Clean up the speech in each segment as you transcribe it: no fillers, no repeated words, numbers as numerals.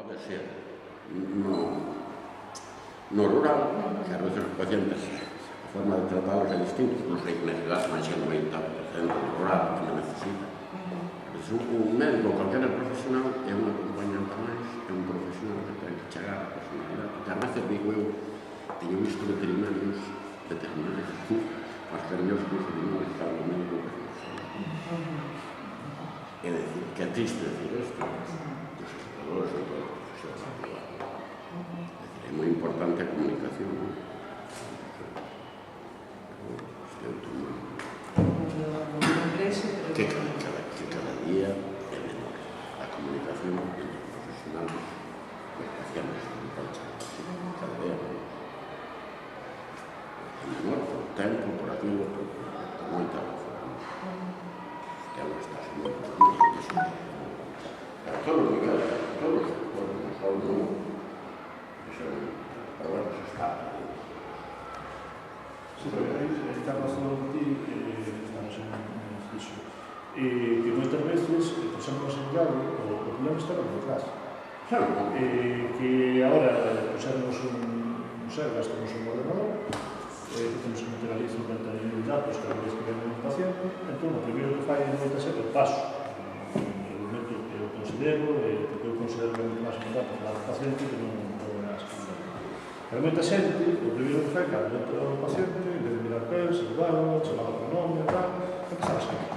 pode ser no rural, que a veces os pacientes, a forma de tratalos é distinta, non sei que na cidade máis que 90% no rural que non necesita. Un médico, calquera profesional, é un acompañante máis, é un profesional que ten que chegar a personalidade. Porque a veces, digo eu, teño visto veterinarios máis cariñosos que os veterinarios para o médico que non son. É dicir, que é triste decir isto, os educadores e todos os profesionales privados. É moi importante a comunicación, non? Que cada día é menor a comunicación entre os profesionales e os pacientes, cada día é menor por tempo, por aquilo, por moita razón. Que agora está sendo a todos os niveis, a todos os sectores, non só non, agora se está. Sí, pero aí está pasando ti, estamos en fixo, que moitas veces, por exemplo, en Santiago, o problema está por detrás. Que agora puxemos un sergas, temos un ordenador, temos que meter ali 50.000 datos cada vez que vemos un paciente, entón, o primeiro que fai moita xente é o paso. O momento que eu considero, porque eu considero que é moito máis importante falar do paciente que non as comunidades. Pero moita xente, o primeiro que fai, cando entra o paciente, en vez de mirar pel, saludarlo, chamar o pronome, tal, empezar a escribir.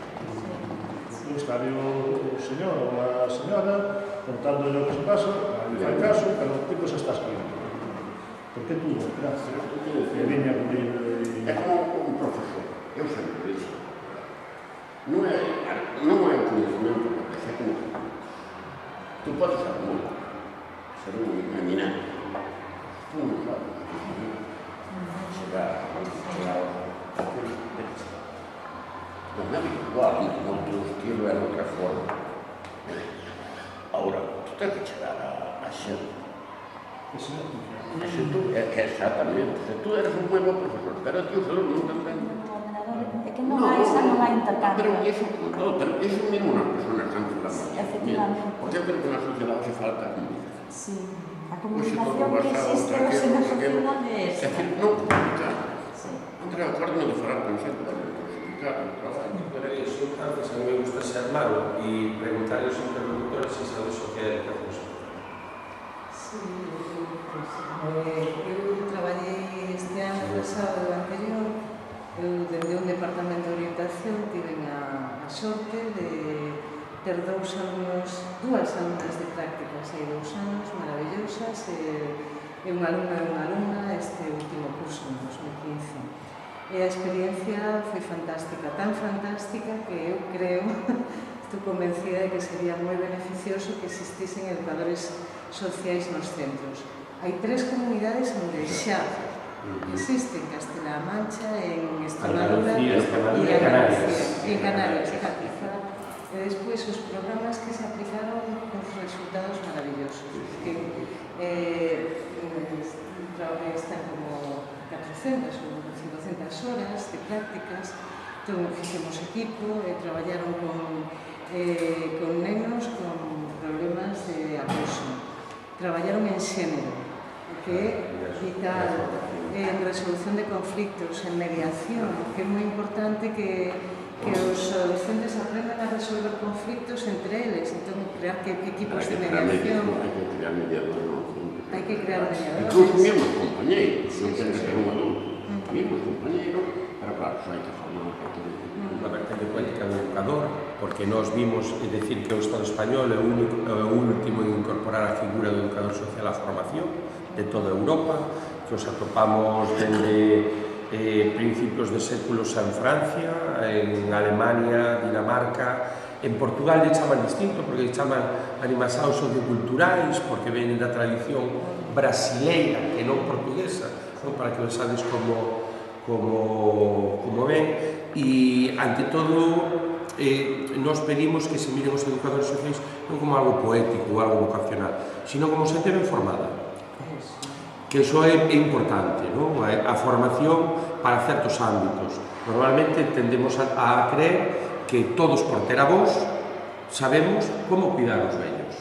Está ali o señor ou a señora contándole o que se pasa, ali fai caso, pero o tipo se está escribindo. Porque tú, gracias, que viña comigo e... É como un profesor, eu sempre dixo, non é o conhecimento que é como que tú podes ser moito, ser un eminente, tú non sabes chegar non é igual, non teu estilo é outra forma. Agora, tú tens que chegar a xente. Exactamente, se tú eres un buen profesor, pero ti os alumnos non te entenden. É que non hai esa non hai intercambio. Pero iso mesmo nas personas están falando. Efectivamente. Porque eu creo que na sociedade se falta a comunicación. Sí, a comunicación que existe hoxe na sociedade é esa. É dicir, non comunicar. Non ter a forma de falar con xente, de explicar o traballo. Pero iso, antes, a mí me gusta ser malo e preguntar aos interlocutores se sabes o que é educación social. Sí, eu traballei este ano pasado e anterior, eu dende un departamento de orientación tive a sorte de ter dúas alumnas de prácticas hai 2 anos, maravillosas, e unha alumna este último curso, en 2015. E a experiencia foi fantástica, tan fantástica que eu creo, estou convencida de que sería moi beneficioso que existisen educadores sociais nos centros. Hai 3 comunidades onde xa existe en Castela-A Mancha, en Extremadura e en Canarias. E despois os programas que se aplicaron con resultados maravillosos. Que están como 400 ou 500 horas de prácticas, entón fixemos equipo e traballaron con nenos con problemas de acoso. Traballaron en xénero, que é vital, en resolución de conflictos, en mediación, que é moi importante que os adolescentes aprendan a resolver conflictos entre eles, entón crear equipos de mediación. Hai que crear mediadores. Incluso mesmo compañeiros, non ten que ser un adulto, mesmo compañeiros, pero claro, hai que formar un pouco de... Unha vertente poética do educador, porque nós vimos, é dicir, que o Estado español é o último en incorporar a figura do educador social á formación de toda Europa, que os atopamos dende principios de séculos en Francia, en Alemania, Dinamarca, en Portugal lle chaman distinto, porque lle chaman animasaos socioculturais, porque venen da tradición brasileira, que non portuguesa, para que pensades como ven, e ante todo nos pedimos que se miren os educadores sociais non como algo poético ou algo vocacional, sino como xente ben formada. Que iso é importante, non? A formación para certos ámbitos. Normalmente tendemos a creer que todos por ter a voz sabemos como cuidar os vellos.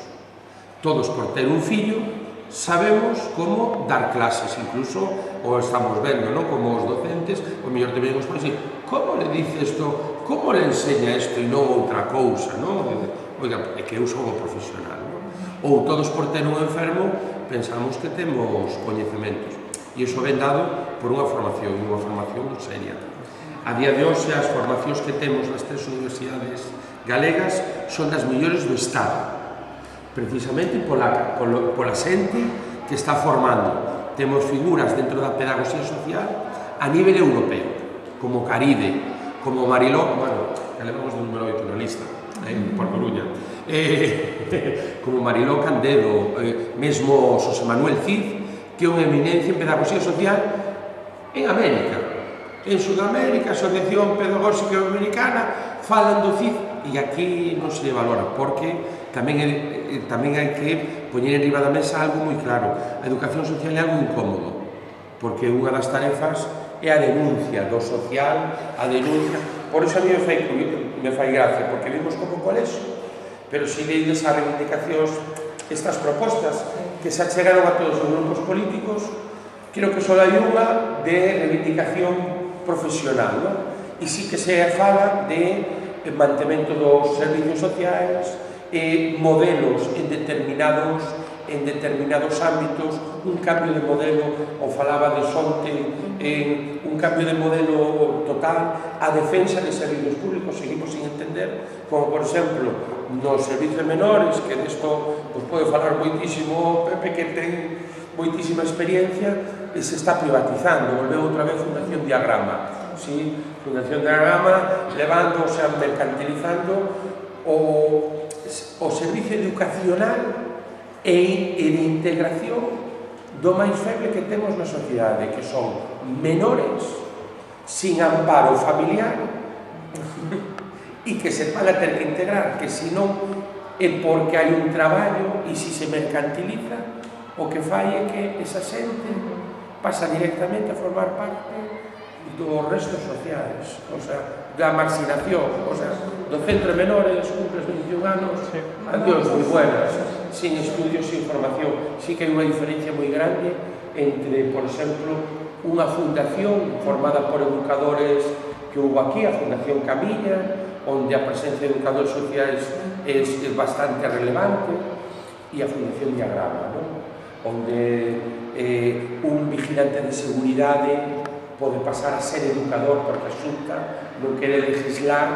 Todos por ter un fillo sabemos como dar clases, incluso o estamos vendo, non? Como os docentes, o mellor te venimos por así, como le dice isto, como le enseña isto e non outra cousa, non? Oiga, é que eu son o profesional, non? Ou todos por ter un enfermo pensamos que temos coñecementos, e iso ven dado por unha formación moi seria. A día de hoxe, as formacións que temos nas 3 universidades galegas son das mellores do Estado, precisamente pola xente que está formando. Temos figuras dentro da pedagogía social a nivel europeo, como Caride, como Mariló, bueno, que levamos do número 8 na lista, por Coruña, como Mariló Candedo, mesmo Xosé Manuel Cid, que é unha eminencia en pedagogía social en América. En Sudamérica, a Asociación Pedagóxica Americana, falan do CID, e aquí non se valora, porque tamén hai que poñer en riba da mesa algo moi claro. A educación social é algo incómodo, porque unha das tarefas é a denuncia do social, a denuncia. Por iso a mí me fai gracia, porque vimos como colexo, pero se leides as reivindicacións, estas propostas que se achegaron a todos os grupos políticos, creo que só hai unha de reivindicación profesional, non? E sí que se fala de mantemento dos servicios sociais, modelos en determinados ámbitos, un cambio de modelo, o falaba de Sonte, un cambio de modelo total, a defensa de servicios públicos, seguimos sin entender, como por exemplo, nos servicios menores, que desto pode falar moitísimo Pepe, que ten moitísima experiencia, se está privatizando, volveu outra vez Fundación Diagrama, sí? Fundación Diagrama, levando, o sea, mercantilizando o servicio educacional e de integración do máis feble que temos na sociedade, que son menores sin amparo familiar e que se van a ter que integrar, que se non é porque hai un traballo e se mercantiliza, o que fai é que esa xente pasa directamente a formar parte dos restos sociais, o sea, da marxinación, o sea, do centro de menores, cumples 21 anos, adiós, moi buenas, sin estudios, sin formación. Sí que hai unha diferencia moi grande entre, por exemplo, unha fundación formada por educadores que houve aquí, a Fundación Camilla, onde a presencia de educadores sociais é bastante relevante, e a Fundación Diagrama, non? Onde un vigilante de seguridade pode pasar a ser educador porque a Xunta non quere legislar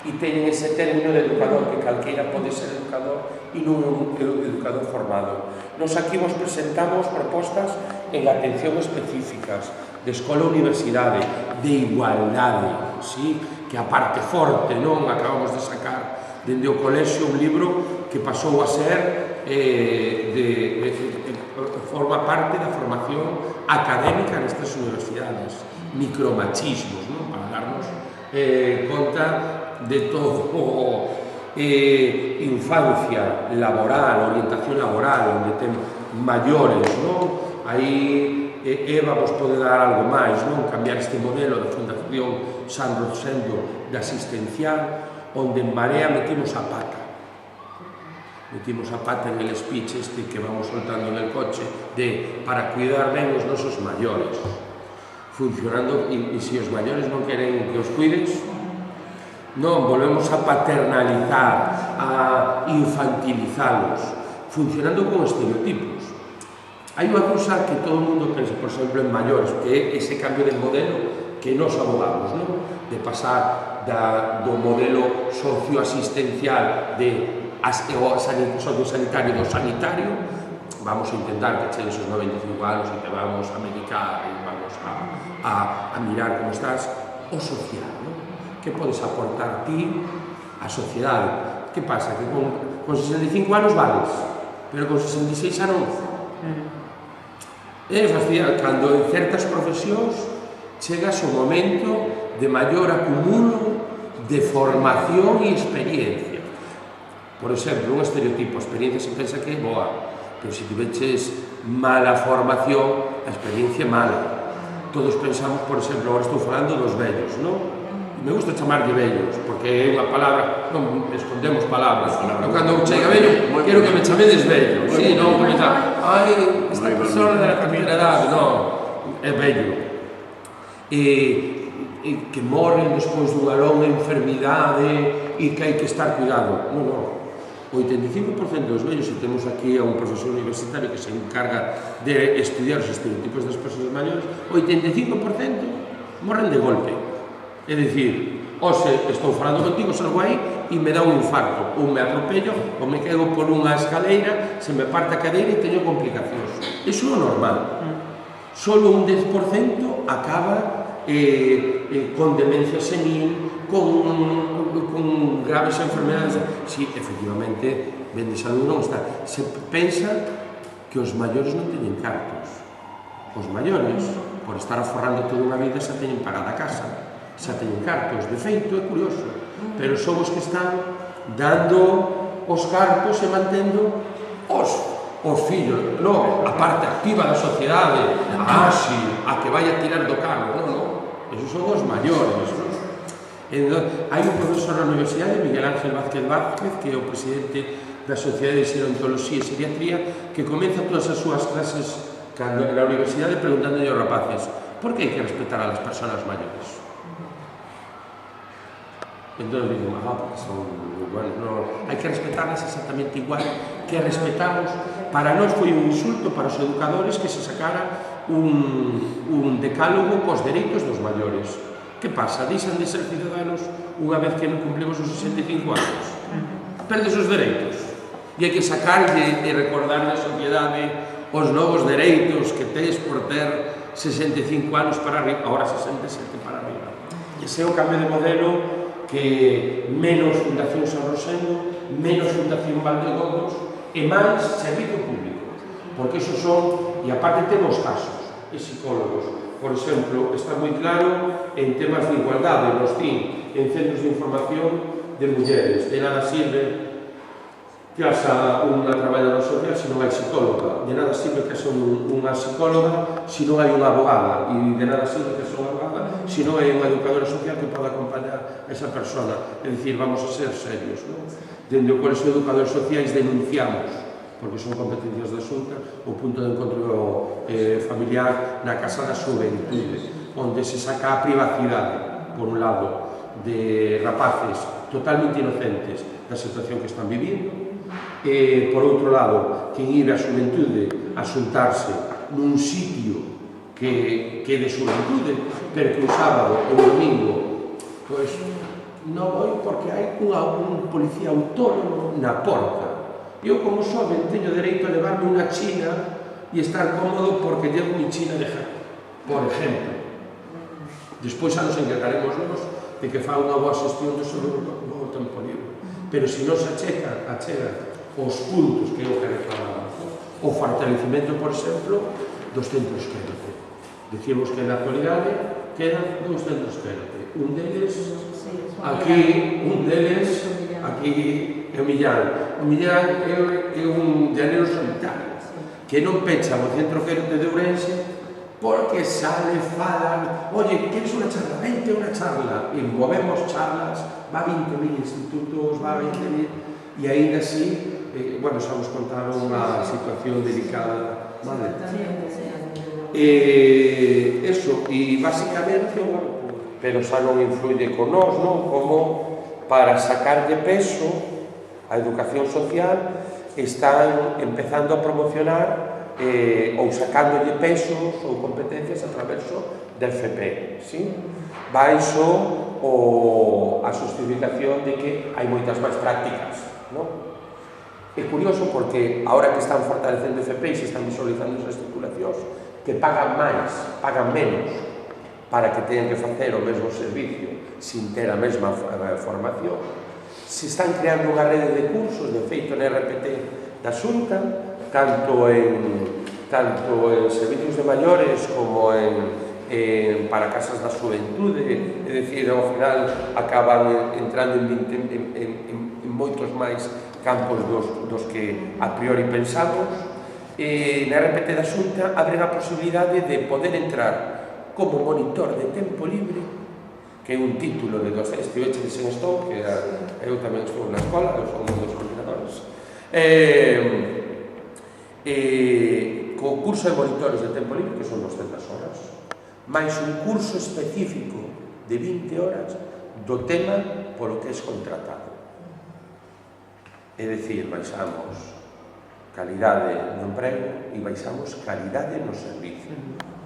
e teñen ese término de educador, que calqueira pode ser educador e non un educador formado. Nos aquí vos presentamos propostas en atención específicas de escola-universidade, de igualdade, sí? Que a parte forte, non? Acabamos de sacar dende o colexio un libro que pasou a ser forma parte da formación académica nestas universidades, micromachismos, non? Para darnos conta de todo, infancia laboral, orientación laboral, onde ten maiores, non? Aí Eva vos pode dar algo máis, non? Cambiar este modelo da Fundación San Rosendo de asistencial, onde en Marea metimos a pata en el speech este que vamos soltando en el coche de para cuidar ben os nosos maiores, funcionando, e se os maiores non queren que os cuides, non, volvemos a paternalizar, a infantilizalos, funcionando con estereotipos. Hai unha cousa que todo o mundo pensa, por exemplo, en maiores, que é ese cambio de modelo que nos abogamos, non? De pasar do modelo socioasistencial sociosanitario do sanitario, vamos a intentar que chegues os 95 anos e te vamos a medicar e vamos a mirar como estás, o social, non? Que podes aportar ti á sociedade? Que pasa? Que con 65 anos vales, pero con 66 xa non. É fastidiar cando en certas profesións chegas ao momento de maior acumulo de formación e experiencia. Por exemplo, un estereotipo, a experiencia se pensa que é boa, pero se tiveches mala formación, a experiencia é mala. Todos pensamos, por exemplo, agora estou falando dos vellos, non? Me gusta chamar de vellos, porque porque é unha palabra, non escondemos palabras. Cando chega vello, quero que me chamedes vello, si, non que me chamedes, ai, esta persona da terceira idade, non, é vello. E que morren despois dunha longa enfermidade e que hai que estar cuidado. Non, non. O 85% dos vellos, e temos aquí a un profesor universitario que se encarga de estudiar os estereotipos das persoas maiores, o 85% morren de golpe. É dicir, hoxe estou falando contigo, salgo aí e me dá un infarto, ou me atropello, ou me caigo por unha escaleira, se me parte a cadeira e teño complicacións. Iso é o normal. Solo un 10% acaba con demencia senil, con graves enfermedades. Si, efectivamente, ben de salud non está. Se pensa que os maiores non teñen cartos. Os maiores, por estar aforrando toda unha vida, xa teñen pagada a casa, xa teñen cartos. De feito, é curioso, pero son os que están dando os cartos e mantendo os fillos, non, a parte activa da sociedade, si, a que vai a tirar do cargo, non, esos son os maiores, non? Hai un profesor na Universidade, Miguel Ángel Vázquez Vázquez, que é o presidente da Sociedade de Gerontoloxía e Psiquiatría, que comeza todas as súas clases na Universidade preguntándolle aos rapaces por que hai que respetar a las persoas maiores? Entón dicen, porque son, bueno, no, hai que respetarlas exactamente igual que respetamos. Para nós foi un insulto para os educadores que se sacara un decálogo cos dereitos dos maiores. Que pasa? Deixan de ser ciudadanos unha vez que non cumplimos os 65 anos. Perdes os dereitos. E hai que sacarlle e recordar na sociedade os novos dereitos que tes por ter 65 anos para arriba, agora 67 para arriba. E ese é o cambio de modelo que menos Fundación San Rosendo, menos Fundación Valdegodos e máis servicio público. Porque esos son, e aparte temos casos, e psicólogos. Por exemplo, está moi claro en temas de igualdade, nos CIN, en centros de información de mulleres. De nada sirve que haxa unha traballadora social se non hai psicóloga. De nada sirve que haxa unha psicóloga se non hai unha abogada. E de nada sirve que haxa unha abogada se non hai unha educadora social que poda acompañar a esa persona. É dicir, vamos a ser serios, non? Dende o Colexio de Educadores Sociais denunciamos, porque son competencias da Xunta, o punto de encontro familiar na Casa da Xuventude, onde se saca a privacidade, por un lado, de rapaces totalmente inocentes da situación que están vivindo, e, por outro lado, que ibe a xuventude a xuntarse nun sitio que é de xuventude, pero que o sábado ou o domingo, pois, non vai porque hai un policía autónomo na porta. Eu, como xoven, teño dereito a levarme unha china e estar cómodo porque llevo mi china de Japón, por exemplo. Despois xa nos encargaremos nós de que fa unha boa xestión do seu tempo libre. Pero se non se achega os puntos que eu que reclamamos, o fortalecimento, por exemplo, dos centros quédate. Dicimos que na actualidade quedan 2 centros quédate. Un deles aquí é o Millán. O Millán é un llanero solitario que non pecha o centro quédate de Ourense porque sale, falan, oye, queres unha charla? Vente unha charla. E movemos charlas, va 20.000 institutos, va 20.000, e ainda así, bueno, xa vos contaron unha situación delicada, vale? Eso, e basicamente, pero xa non influye con nós, non? Como para sacarlle peso a educación social están empezando a promocionar ou sacándolle pesos ou competencias a través da FP, ¿sí? Baixo a justificación de que hai moitas máis prácticas, non? É curioso porque ahora que están fortalecendo FP e se están visualizando esas titulacións que pagan máis, pagan menos para que teñan que facer o mesmo servicio sin ter a mesma formación. Se están creando unha rede de cursos, de feito na RPT da Xunta, tanto en servicios de maiores como para casas da xuventude, é dicir, ao final acaban entrando en moitos máis campos dos que a priori pensamos. Na RPT da Xunta abren a posibilidade de poder entrar como monitor de tempo libre que é un título de docente, estiveches en Stone, que eu tamén estou na escola, eu sou un dos coordinadores, co curso de monitores de tempo libre, que son 200 horas, máis un curso específico de 20 horas do tema polo que es contratado. É dicir, baixamos calidade no emprego e baixamos calidade no servicio.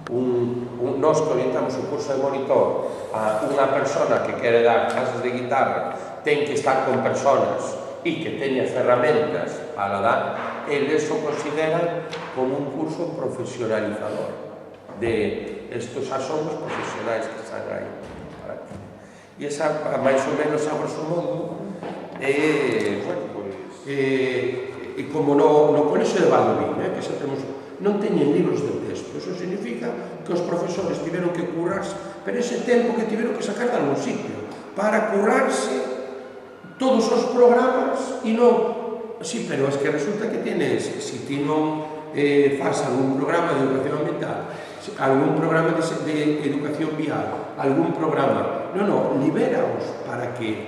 Nós que orientamos o curso de monitor a unha persona que quere dar clases de guitarra, ten que estar con personas e que teña ferramentas para dar, eles o consideran como un curso profesionalizador de estos xa son os profesionais que están aí. E esa, máis ou menos, a grosso modo, bueno, e como no Colexio de Valdovín, que xa temos, non teñen libros de texto, eso significa que os profesores tiveron que currarse, pero ese tempo que tiveron que sacar de algún sitio, para currarse todos os programas e non, sí, pero es que resulta que tienes, si ti non faz algún programa de educación ambiental, algún programa de educación vial, algún programa, non, libéraos para que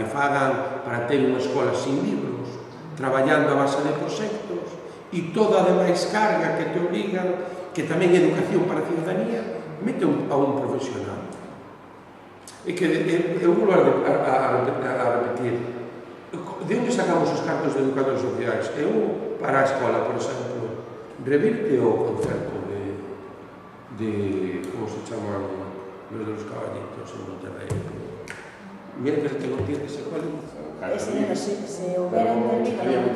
fagan, para ter unha escola sin libros, traballando a base de proxectos, e toda a demais carga que te obligan, que tamén é educación para a ciudadanía, mete a un profesional. E que eu vou a repetir, de onde sacamos os cartos de educadores sociais? Eu, para a escola, por exemplo, revirte o concerto de como se chaman los de los caballitos en Monterrey. Mira que tengo que decir que se cuál se hubiera intervenido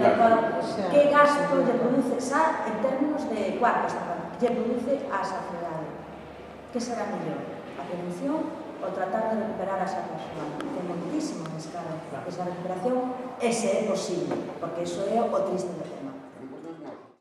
que gasto lle produce xa en términos de cuartos lle produce a sociedade. Que será mellor? A prevención ou tratar de recuperar a esa persoa? Ten moitísimo escala esa recuperación, ese é posible, porque iso é o triste do tema.